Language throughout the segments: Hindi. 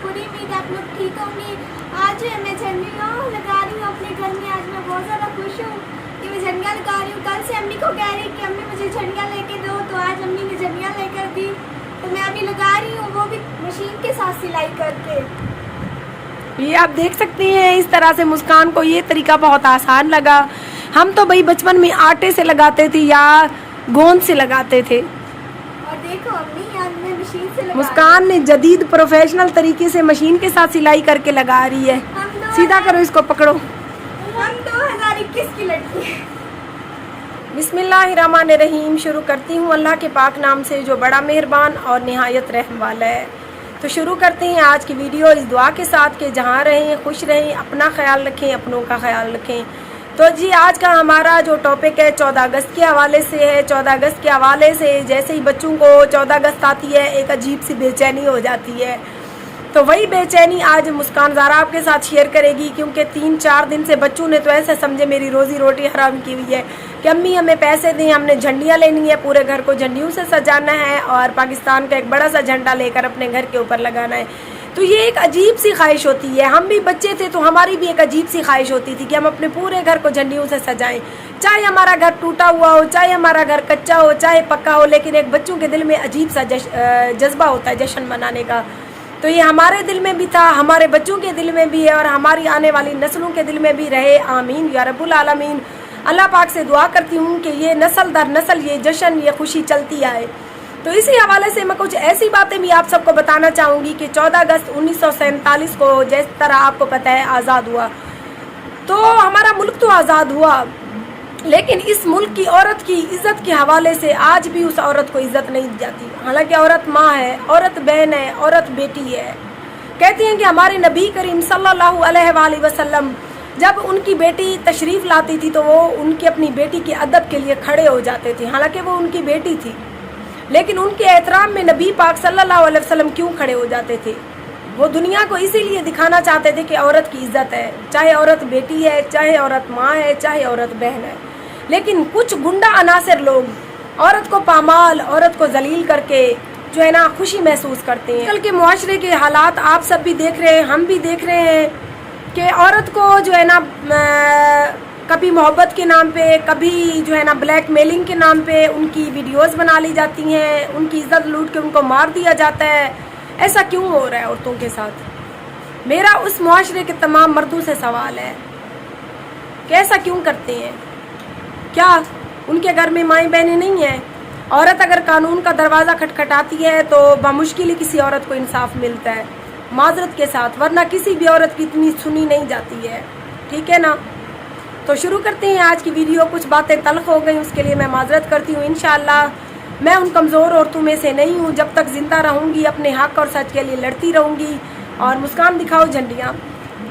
पूरी उम्मीद आप लोग ठीक होंगे। आज मैं झंडियाँ लगा रही हूँ अपने घर में। आज मैं बहुत ज़्यादा खुश हूँ कि मैं झंडियाँ लगा रही हूँ। कल से अम्मी को कह रही कि अम्मी मुझे झंडियाँ लेके दो, तो आज अम्मी ने झंडियाँ लेकर दी, तो मैं अभी लगा रही हूँ, वो भी मशीन के साथ सिलाई करके। ये आप देख सकती हैं, इस तरह से मुस्कान को ये तरीका बहुत आसान लगा। हम तो भाई बचपन में आटे से लगाते थे या गोंद से लगाते थे, और देखो अम्मी आज मैं मशीन से लगा मुस्कान ने जदीद प्रोफेशनल तरीके से मशीन के साथ सिलाई करके लगा रही है। सीधा करो, इसको पकड़ो। हम 2021 की लड़की है। बिस्मिल्लाहिर्रहमानिर्रहीम। शुरू करती हूँ अल्लाह के पाक नाम से जो बड़ा मेहरबान और निहायत रहम वाला है। तो शुरू करते हैं आज की वीडियो इस दुआ के साथ कि जहाँ रहें खुश रहें, अपना ख्याल रखें, अपनों का ख्याल रखें। तो जी आज का हमारा जो टॉपिक है 14 अगस्त के हवाले से है। 14 अगस्त के हवाले से जैसे ही बच्चों को 14 अगस्त आती है एक अजीब सी बेचैनी हो जाती है, तो वही बेचैनी आज मुस्कान ज़ारा आपके साथ शेयर करेगी। क्योंकि 3-4 दिन से बच्चों ने तो ऐसे समझे मेरी रोज़ी रोटी हराम की हुई है कि अम्मी हमें पैसे दें, हमने झंडियाँ लेनी है, पूरे घर को झंडियों से सजाना है और पाकिस्तान का एक बड़ा सा झंडा लेकर अपने घर के ऊपर लगाना है। तो ये एक अजीब सी ख्वाहिश होती है। हम भी बच्चे थे तो हमारी भी एक अजीब सी ख्वाहिश होती थी कि हम अपने पूरे घर को झंडियों से सजाएं, चाहे हमारा घर टूटा हुआ हो, चाहे हमारा घर कच्चा हो, चाहे पक्का हो, लेकिन एक बच्चों के दिल में अजीब सा जज्बा होता है जश्न मनाने का। तो ये हमारे दिल में भी था, हमारे बच्चों के दिल में भी है और हमारी आने वाली नस्लों के दिल में भी रहे। आमीन या रब्बुल आलमीन। अल्लाह पाक से दुआ करती हूँ कि ये नस्ल दर नस्ल ये जश्न ये खुशी चलती आए। तो इसी हवाले से मैं कुछ ऐसी बातें भी आप सबको बताना चाहूँगी कि 14 अगस्त 1947 को जिस तरह आपको पता है आज़ाद हुआ, तो हमारा मुल्क तो आज़ाद हुआ, लेकिन इस मुल्क की औरत की इज़्ज़त के हवाले से आज भी उस औरत को इज़्ज़त नहीं दी जाती। हालांकि औरत माँ है, औरत बहन है, औरत बेटी है। कहते हैं कि हमारे नबी करीम सल्लल्लाहु अलैहि वसल्लम जब उनकी बेटी तशरीफ़ लाती थी तो वो उनकी अपनी बेटी के अदब के लिए खड़े हो जाते थे। हालांकि वो उनकी बेटी थी, लेकिन उनके एहतराम में नबी पाक सल्लल्लाहु अलैहि वसल्लम क्यों खड़े हो जाते थे? वो दुनिया को इसीलिए दिखाना चाहते थे कि औरत की इज़्ज़त है, चाहे औरत बेटी है, चाहे औरत माँ है, चाहे औरत बहन है। लेकिन कुछ गुंडा अनासर लोग औरत को पामाल, औरत को जलील करके जो है ना खुशी महसूस करते हैं। कल के मुआशरे के हालात आप सब भी देख रहे हैं, हम भी देख रहे हैं कि औरत को जो है ना कभी मोहब्बत के नाम पे, कभी जो है ना ब्लैक मेलिंग के नाम पे उनकी वीडियोस बना ली जाती हैं, उनकी इज्जत लूट के उनको मार दिया जाता है। ऐसा क्यों हो रहा है औरतों के साथ? मेरा उस मुआशरे के तमाम मर्दों से सवाल है कि ऐसा क्यों करते हैं? क्या उनके घर में माएँ बहनें नहीं हैं? औरत अगर कानून का दरवाज़ा खटखटाती है तो बामुश्किल ही किसी औरत को इंसाफ मिलता है, माजरत के साथ, वरना किसी भी औरत की इतनी सुनी नहीं जाती है। ठीक है ना? तो शुरू करते हैं आज की वीडियो। कुछ बातें तल्ख हो गई, उसके लिए मैं माजरत करती हूँ। इंशाअल्लाह मैं उन कमज़ोर औरतों में से नहीं हूँ। जब तक ज़िंदा रहूँगी अपने हक़ और सच के लिए लड़ती रहूँगी। और मुस्कान दिखाओ झंडियाँ,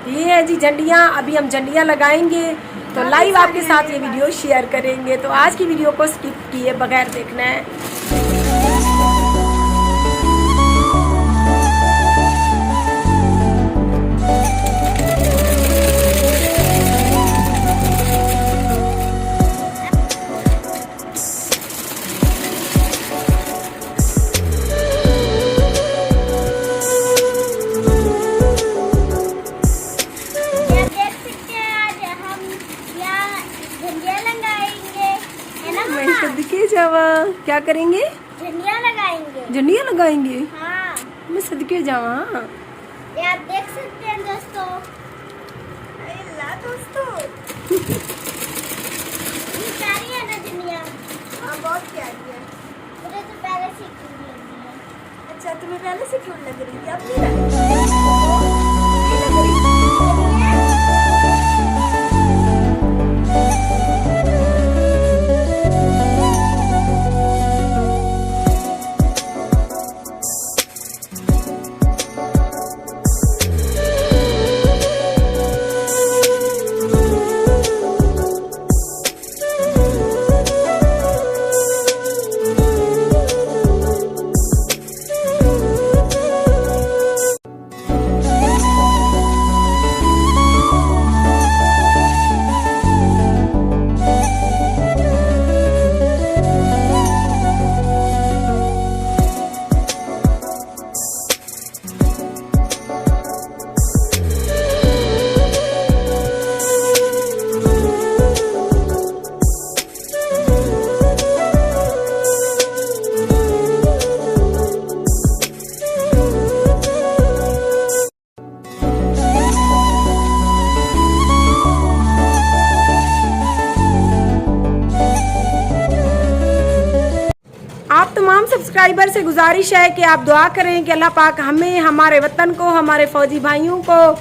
ये है जी झंडियाँ। अभी हम झंडियाँ लगाएंगे तो लाइव आपके साथ ये वीडियो शेयर करेंगे। तो आज की वीडियो को स्किप किए बगैर देखना है। सदके जावा क्या करेंगे? झंडियाँ लगाएंगे। झंडियाँ लगाएंगे? हाँ। मैं सदके जावा। ये आप देख सकते हैं दोस्तों। प्यारी है ना झंडियाँ? हाँ बहुत प्यारी है। मुझे तो पहले से क्यों लग रही है? अच्छा तुम्हें पहले से क्यों लग रही है? अब नहीं लग रही। आप तमाम सब्सक्राइबर से गुजारिश है कि आप दुआ करें कि अल्लाह पाक हमें, हमारे वतन को, हमारे फ़ौजी भाइयों को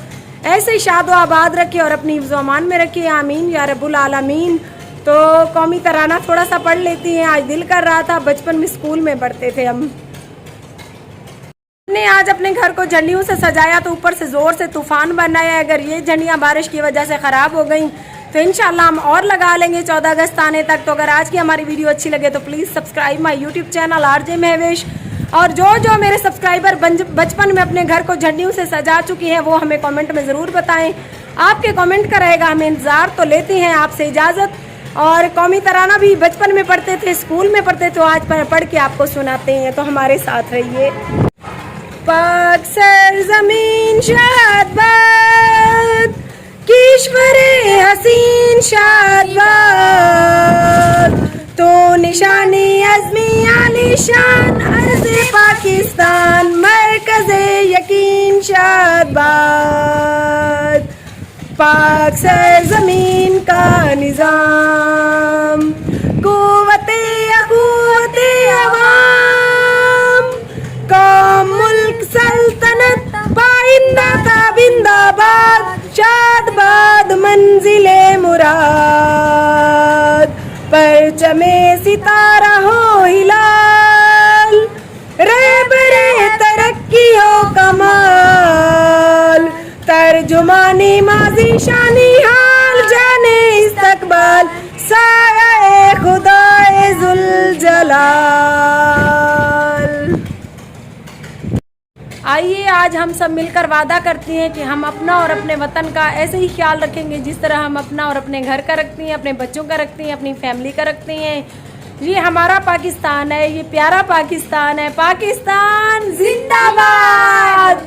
ऐसे ही शाद व आबाद रखे और अपनी हिफ्ज़ व अमान में रखे। आमीन या रब्बुल आलमीन। तो कौमी तराना थोड़ा सा पढ़ लेती हैं, आज दिल कर रहा था, बचपन में स्कूल में पढ़ते थे हम। ने आज अपने घर को झंडियों से सजाया तो ऊपर से ज़ोर से तूफ़ान बनाया। अगर ये झंडियाँ बारिश की वजह से ख़राब हो गई तो इंशाल्लाह हम और लगा लेंगे 14 अगस्त आने तक। तो अगर आज की हमारी वीडियो अच्छी लगे तो please subscribe my YouTube channel RJ Mahwish. और जो मेरे सब्सक्राइबर बचपन में अपने घर को झंडियों से सजा चुकी हैं वो हमें कमेंट में ज़रूर बताएं। आपके कमेंट का रहेगा हमें इंतज़ार। तो लेते हैं आपसे इजाज़त। और कौमी तराना भी बचपन में पढ़ते थे, स्कूल में पढ़ते थे, आज पढ़ के आपको सुनाते हैं, तो हमारे साथ रहिए। पाक सरज़मीन शादाबाद, किश्वरे हसीन शादाबाद, तो निशानी अज़्मी आलिशान अर्ज़े पाकिस्तान, मरकज़े यकीन शादाबाद। पाक सरज़मीन का निज़ाम, कुव्वते अक़ुव्वते अवाम, कौम मुल्क सल्तनत पाइंदा ताबिंदाबाद, शादाबाद मंजिले मुराद, परचमे सितारा हो हिलाल, रहबरे तरक्की हो कमाल, तर्जुमानी माज़ी शानी हाल, जाने इस्तकबाल, साया खुदाए ज़ुल जलाल। आइए आज हम सब मिलकर वादा करते हैं कि हम अपना और अपने वतन का ऐसे ही ख्याल रखेंगे जिस तरह हम अपना और अपने घर का रखते हैं, अपने बच्चों का रखते हैं, अपनी फैमिली का रखते हैं। ये हमारा पाकिस्तान है, ये प्यारा पाकिस्तान है। पाकिस्तान जिंदाबाद।